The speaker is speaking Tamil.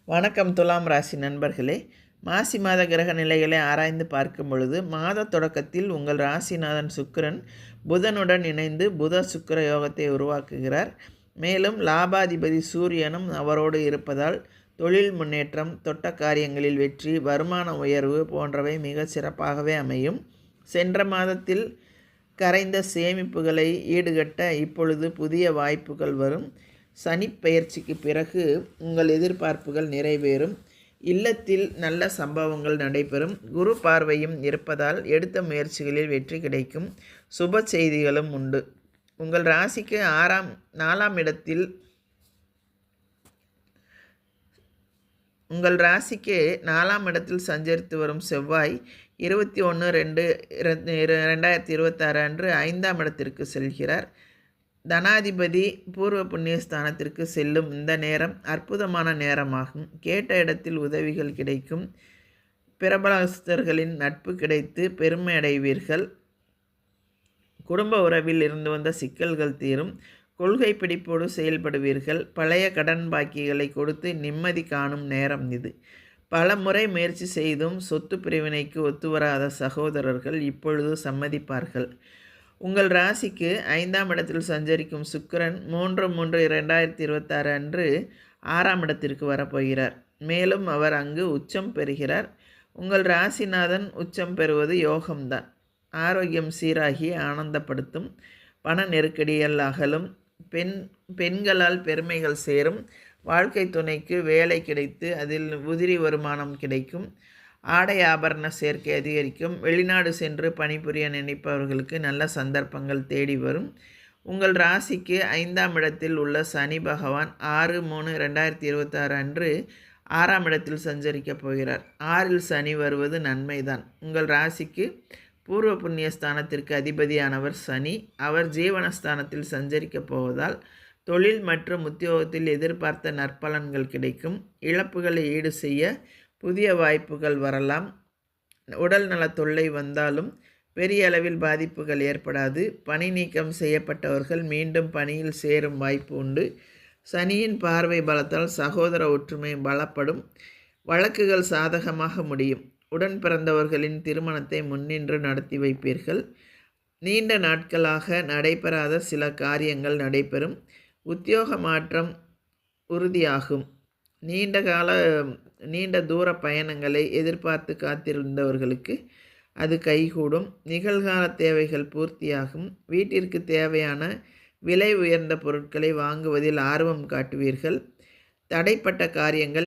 வணக்கம் துலாம் ராசி நண்பர்களே. மாசி மாத கிரக நிலைகளை ஆராய்ந்து பார்க்கும் பொழுது மாத தொடக்கத்தில் உங்கள் ராசிநாதன் சுக்கிரன் புதனுடன் இணைந்து புத சுக்கிர யோகத்தை உருவாக்குகிறார். மேலும் லாபாதிபதி சூரியனும் அவரோடு இருப்பதால் தொழில் முன்னேற்றம், தொட்ட காரியங்களில் வெற்றி, வருமான உயர்வு போன்றவை மிக சிறப்பாகவே அமையும். சென்ற மாதத்தில் கரைந்த சேமிப்புகளை ஈடுகட்ட இப்பொழுது புதிய வாய்ப்புகள் வரும். சனி பெயர்ச்சிக்கு பிறகு உங்கள் எதிர்பார்ப்புகள் நிறைவேறும். இல்லத்தில் நல்ல சம்பவங்கள் நடைபெறும். குரு பார்வையும் இருப்பதால் எடுத்த முயற்சிகளில் வெற்றி கிடைக்கும். சுப செய்திகளும் உண்டு. உங்கள் ராசிக்கு 4ஆம் இடத்தில் உங்கள் ராசிக்கு 4ஆம் இடத்தில் சஞ்சரித்து வரும் செவ்வாய் 21/2/2026 அன்று 5ஆம் இடத்திற்கு செல்கிறார். தனாதிபதி பூர்வ புண்ணியஸ்தானத்திற்கு செல்லும் இந்த நேரம் அற்புதமான நேரமாகும். கேட்ட இடத்தில் உதவிகள் கிடைக்கும். பிரபலஸ்தர்களின் நட்பு கிடைத்து பெருமை அடைவீர்கள். குடும்ப உறவில் இருந்து வந்த சிக்கல்கள் தீரும். கொள்கை பிடிப்போடு செயல்படுவீர்கள். பழைய கடன் பாக்கிகளை கொடுத்து நிம்மதி காணும் நேரம் இது. பல முறை முயற்சி செய்தும் சொத்து பிரிவினைக்கு ஒத்துவராத சகோதரர்கள் இப்பொழுது சம்மதிப்பார்கள். உங்கள் ராசிக்கு 5ஆம் இடத்தில் சஞ்சரிக்கும் சுக்கிரன் 3/3/2026 அன்று 6ஆம் இடத்திற்கு வரப்போகிறார். மேலும் அவர் அங்கு உச்சம் பெறுகிறார். உங்கள் ராசிநாதன் உச்சம் பெறுவது யோகம்தான். ஆரோக்கியம் சீராகி ஆனந்தப்படுத்தும். பண நெருக்கடிகள் அகலும். பெண்களால் பெருமைகள் சேரும். வாழ்க்கை துணைக்கு வேலை கிடைத்து அதில் உதிரி வருமானம் கிடைக்கும். ஆடை ஆபரண சேர்க்கை அதிகரிக்கும். வெளிநாடு சென்று பணிபுரிய நினைப்பவர்களுக்கு நல்ல சந்தர்ப்பங்கள் தேடி வரும். உங்கள் ராசிக்கு 5ஆம் இடத்தில் உள்ள சனி பகவான் 6/3/2026 அன்று 6ஆம் இடத்தில் சஞ்சரிக்கப் போகிறார். 6இல் சனி வருவது நன்மைதான். உங்கள் ராசிக்கு பூர்வ புண்ணியஸ்தானத்திற்கு அதிபதியானவர் சனி. அவர் ஜீவனஸ்தானத்தில் சஞ்சரிக்கப் போவதால் தொழில் மற்றும் உத்தியோகத்தில் எதிர்பார்த்த நற்பலன்கள் கிடைக்கும். இழப்புகளை ஈடு செய்ய புதிய வாய்ப்புகள் வரலாம். உடல் நல தொல்லை வந்தாலும் பெரிய அளவில் பாதிப்புகள் ஏற்படாது. பணி நீக்கம் செய்யப்பட்டவர்கள் மீண்டும் பணியில் சேரும் வாய்ப்பு உண்டு. சனியின் பார்வை பலத்தால் சகோதர ஒற்றுமை பலப்படும். வழக்குகள் சாதகமாக முடியும். உடன் பிறந்தவர்களின் திருமணத்தை முன்னின்று நடத்தி வைப்பீர்கள். நீண்ட நாட்களாக நடைபெறாத சில காரியங்கள் நடைபெறும். உத்தியோக மாற்றம் உறுதியாகும். நீண்ட தூர பயணங்களை எதிர்பார்த்து காத்திருந்தவர்களுக்கு அது கைகூடும். நிகழ்கால தேவைகள் பூர்த்தியாகும். வீட்டிற்கு தேவையான விலை உயர்ந்த பொருட்களை வாங்குவதில் ஆர்வம் காட்டுவீர்கள். தடைப்பட்ட காரியங்கள்